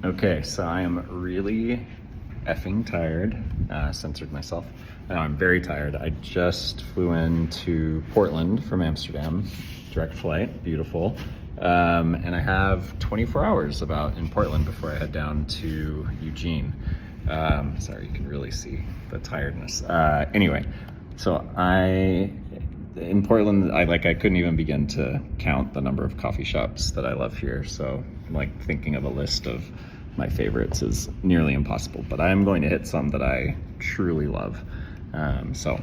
Okay, so I am really effing tired. Censored myself. No, I'm very tired. I just flew into Portland from Amsterdam, direct flight, beautiful. And I have 24 hours about in Portland before I head down to Eugene. Sorry, you can really see the tiredness. Anyway, so in Portland, I couldn't even begin to count the number of coffee shops that I love here. So like thinking of a list of my favorites is nearly impossible, but I'm going to hit some that I truly love. So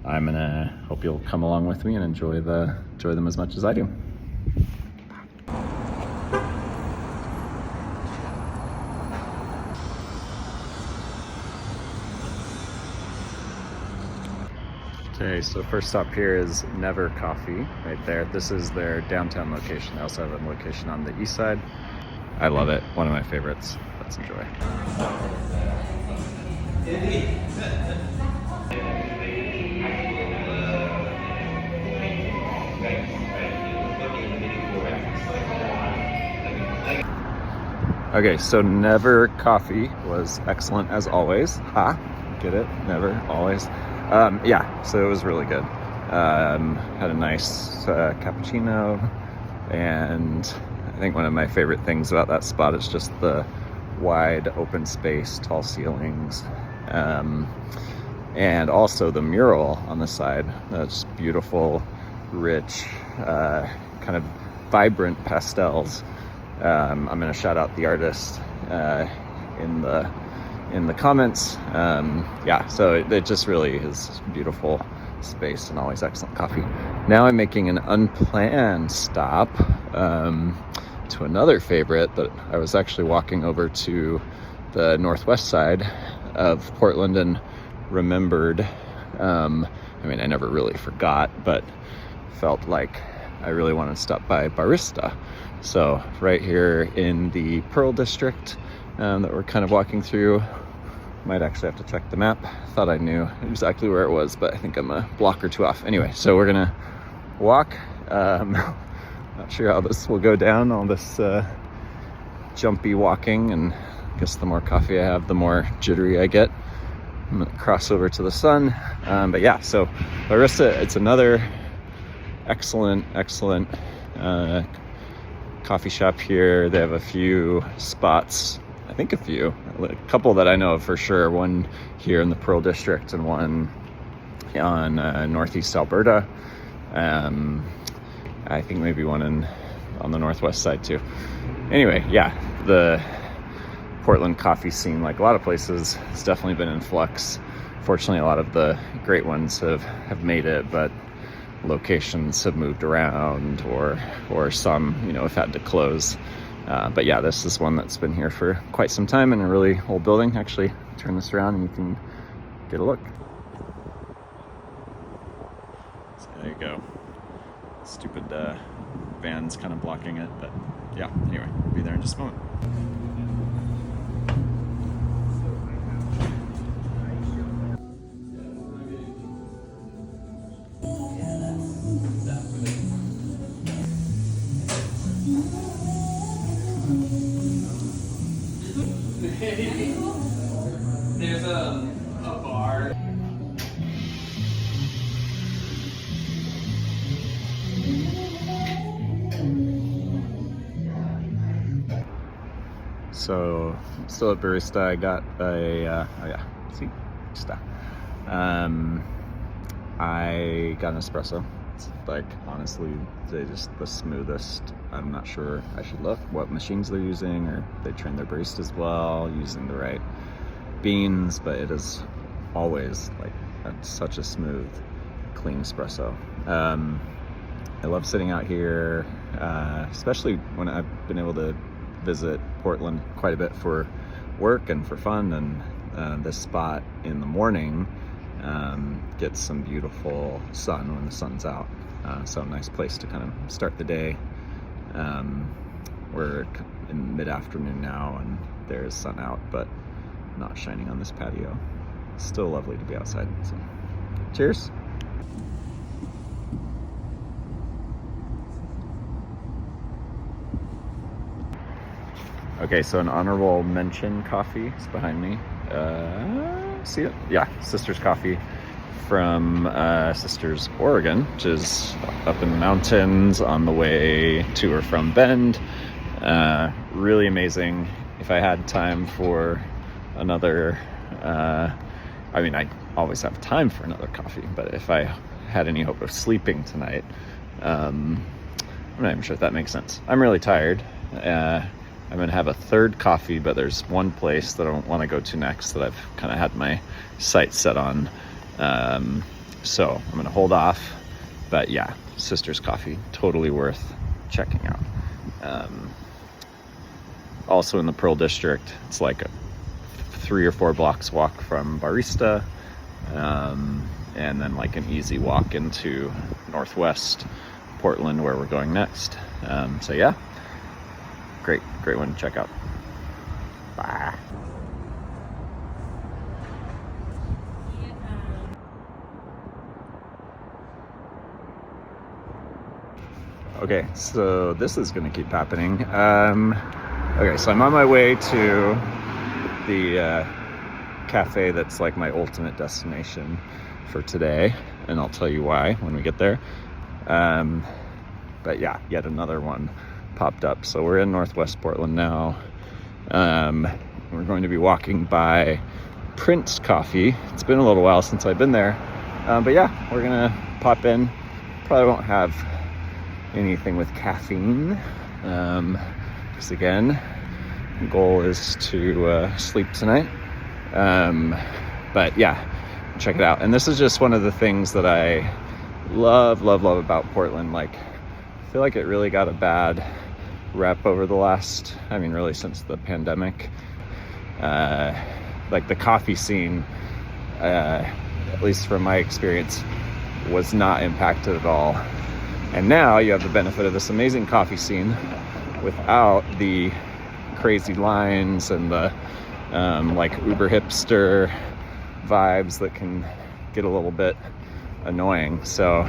I'm gonna hope you'll come along with me and enjoy them as much as I do. Okay, so first stop here is Never Coffee, right there. This is their downtown location. They also have a location on the east side. I love it, one of my favorites. Let's enjoy. Okay, so Never Coffee was excellent as always. Get it? Never, always. Yeah, so it was really good. Had a nice cappuccino, and I think one of my favorite things about that spot is just the wide open space, tall ceilings, and also the mural on the side. That's beautiful, rich, kind of vibrant pastels. I'm going to shout out the artist in the comments. Yeah, so it just really is beautiful space and always excellent coffee. Now I'm making an unplanned stop to another favorite that I was actually walking over to the northwest side of Portland and remembered. I mean, I never really forgot, but felt like I really wanted to stop by Barista. So right here in the Pearl District that we're kind of walking through. Might actually have to check the map. Thought I knew exactly where it was, but I think I'm a block or two off. Anyway, so we're gonna walk. Not sure how this will go down, all this jumpy walking, and I guess the more coffee I have, the more jittery I get. I'm gonna cross over to the sun. But yeah, so Barista, it's another excellent coffee shop here. They have a few spots, I think a couple that I know of for sure. One here in the Pearl District and one on Northeast Alberta. I think maybe one on the Northwest side too. Anyway, yeah, the Portland coffee scene, like a lot of places, has definitely been in flux. Fortunately, a lot of the great ones have made it, but locations have moved around or some, have had to close. But yeah, this is one that's been here for quite some time in a really old building. Actually, turn this around and you can get a look. So there you go. Stupid van's kind of blocking it, but yeah, anyway, we'll be there in just a moment. There's a bar. So still at Barista, I got I got an espresso. It's like, honestly, they're just the smoothest. I'm not sure I should look what machines they're using, or they train their baristas well, using the right beans, but it is always like such a smooth, clean espresso. I love sitting out here, especially when I've been able to visit Portland quite a bit for work and for fun, and this spot in the morning gets some beautiful sun when the sun's out. So a nice place to kind of start the day. We're in mid-afternoon now and there's sun out, but not shining on this patio. Still lovely to be outside. So cheers. Okay, so an honorable mention coffee is behind me. See it? Yeah, Sisters Coffee from Sisters, Oregon, which is up in the mountains on the way to or from Bend. Really amazing. If I had time for another, I mean, I always have time for another coffee, but if I had any hope of sleeping tonight, I'm not even sure if that makes sense. I'm really tired. I'm gonna have a third coffee, but there's one place that I want to go to next that I've kind of had my sights set on. So I'm gonna hold off, but yeah, Sisters Coffee, totally worth checking out. Also in the Pearl District, it's like a 3 or 4 blocks walk from Barista, and then like an easy walk into Northwest Portland where we're going next. So yeah, great one to check out. Bye. Okay, so this is gonna keep happening. Okay, so I'm on my way to the cafe that's like my ultimate destination for today, and I'll tell you why when we get there. But yeah, yet another one popped up. So we're in Northwest Portland now. We're going to be walking by Prince Coffee. It's been a little while since I've been there, but yeah, we're gonna pop in. Probably won't have anything with caffeine, because again, the goal is to sleep tonight. But yeah, check it out. And this is just one of the things that I love about Portland. Like, I feel like it really got a bad rep over the last, I mean, really since the pandemic. Like the coffee scene, at least from my experience, was not impacted at all. And now you have the benefit of this amazing coffee scene without the crazy lines and the like uber hipster vibes that can get a little bit annoying. So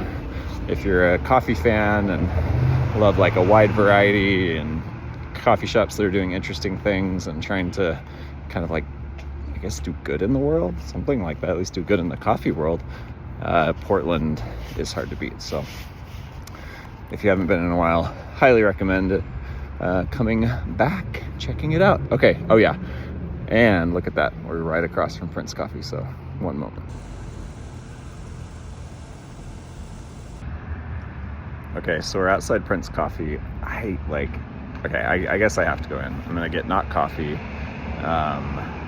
if you're a coffee fan and love like a wide variety and coffee shops that are doing interesting things and trying to kind of like, I guess, do good in the world, something like that, at least do good in the coffee world, Portland is hard to beat. So if you haven't been in a while, highly recommend it. Coming back, checking it out. Okay, oh yeah, and look at that, we're right across from Prince Coffee, so one moment. Okay, so we're outside Prince Coffee. I guess I have to go in. I'm gonna get not coffee,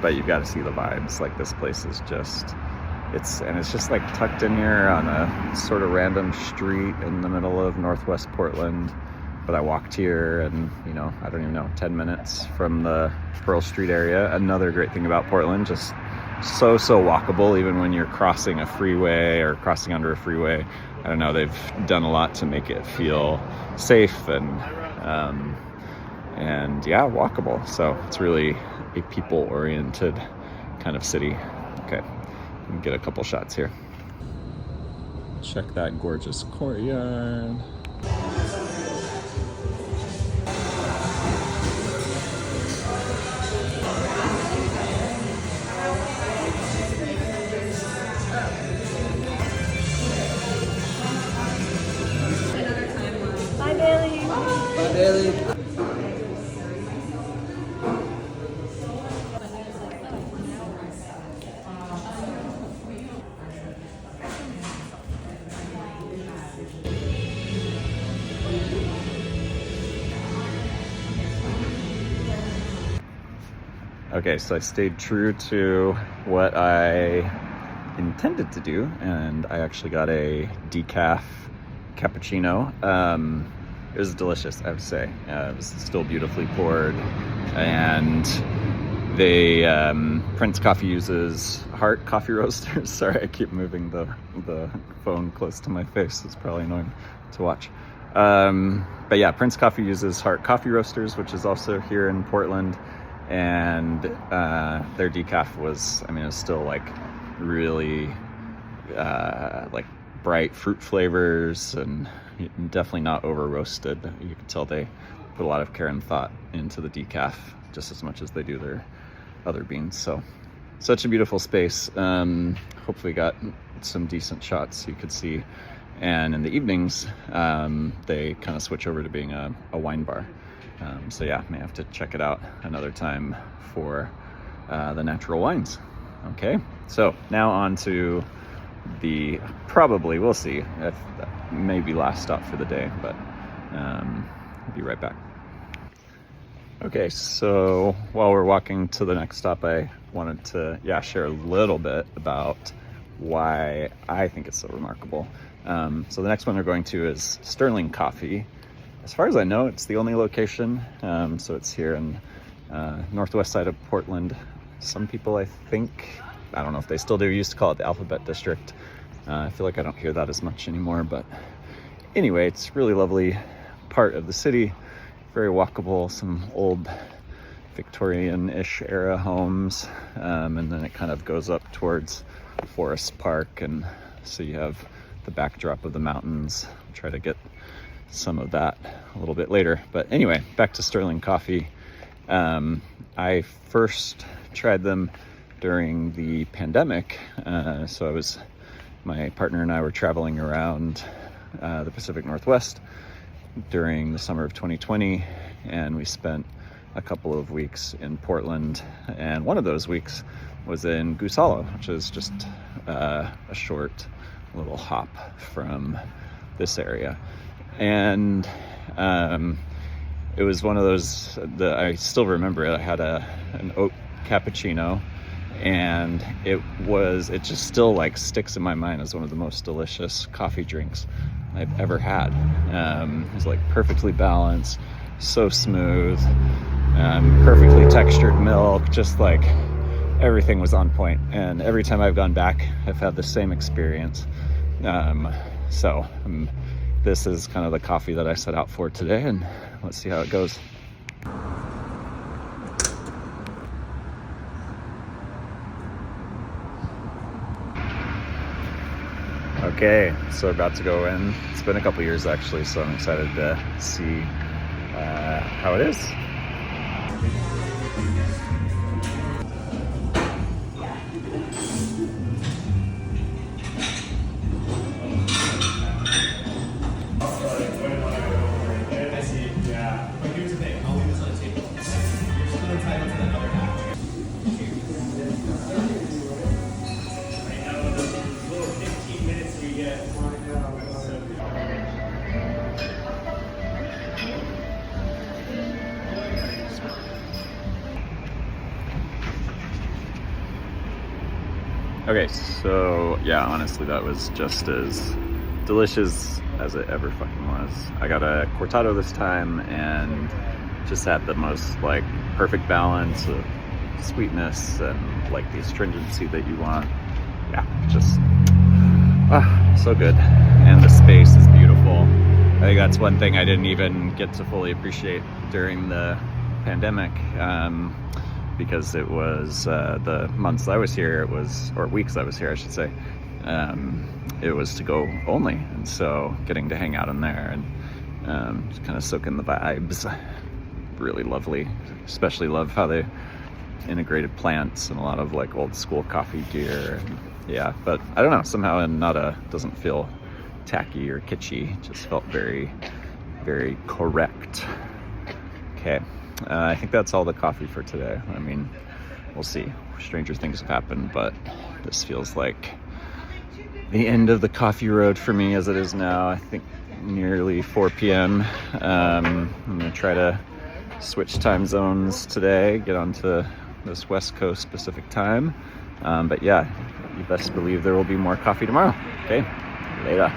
but you've got to see the vibes. Like, this place is just, it's just like tucked in here on a sort of random street in the middle of Northwest Portland. But I walked here and, you know, I don't even know, 10 minutes from the Pearl Street area. Another great thing about Portland, just so walkable, even when you're crossing a freeway or crossing under a freeway. I don't know, they've done a lot to make it feel safe and yeah, walkable. So it's really a people-oriented kind of city. Okay, let me get a couple shots here. Check that gorgeous courtyard. Bye, Bailey. Bye, Bailey. Okay, so I stayed true to what I intended to do, and I actually got a decaf cappuccino. It was delicious, I have to say. It was still beautifully poured, and they Prince Coffee uses Hart coffee roasters. Sorry, I keep moving the phone close to my face. It's probably annoying to watch. But yeah, Prince Coffee uses Hart coffee roasters, which is also here in Portland. And their decaf was, I mean, it was still like really like bright fruit flavors and definitely not over roasted. You could tell they put a lot of care and thought into the decaf, just as much as they do their other beans. So such a beautiful space. Hopefully got some decent shots you could see. And in the evenings, they kind of switch over to being a wine bar. So yeah, may have to check it out another time for the natural wines. Okay, so now on to the, probably, we'll see, if maybe last stop for the day, but I'll be right back. Okay, so while we're walking to the next stop, I wanted to, share a little bit about why I think it's so remarkable. So the next one we're going to is Sterling Coffee. As far as I know, it's the only location. So it's here in northwest side of Portland. Some people, I think, I don't know if they still do, used to call it the Alphabet District. I feel like I don't hear that as much anymore, but anyway, it's a really lovely part of the city, very walkable, some old Victorian-ish era homes, and then it kind of goes up towards Forest Park, and so you have the backdrop of the mountains. I'll try to get some of that a little bit later, but anyway, back to Sterling Coffee. I first tried them during the pandemic. So my partner and I were traveling around the Pacific Northwest during the summer of 2020, and we spent a couple of weeks in Portland, and one of those weeks was in Goose Hollow, which is just a short little hop from this area. And it was one of those that I still remember it. I had an oat cappuccino, and it just still like sticks in my mind as one of the most delicious coffee drinks I've ever had. It was like perfectly balanced, so smooth, perfectly textured milk, just like everything was on point. And every time I've gone back, I've had the same experience. This is kind of the coffee that I set out for today, and let's see how it goes. Okay, so about to go in. It's been a couple years actually, so I'm excited to see how it is. Okay, so yeah, honestly, that was just as delicious as it ever fucking was. I got a cortado this time and just had the most like perfect balance of sweetness and like the astringency that you want. Yeah, just so good. And the space is beautiful. I think that's one thing I didn't even get to fully appreciate during the pandemic. Because it was the months I was here, or weeks I was here, I should say, it was to go only. And so getting to hang out in there and just kind of soak in the vibes, really lovely. Especially love how they integrated plants and a lot of like old school coffee gear. And, yeah, but I don't know, somehow doesn't feel tacky or kitschy. It just felt very, very correct. Okay. I think that's all the coffee for today. I mean, we'll see. Stranger things have happened, but this feels like the end of the coffee road for me as it is now. I think nearly 4 p.m. I'm going to try to switch time zones today, get onto this West Coast Pacific time. But yeah, you best believe there will be more coffee tomorrow. Okay, later.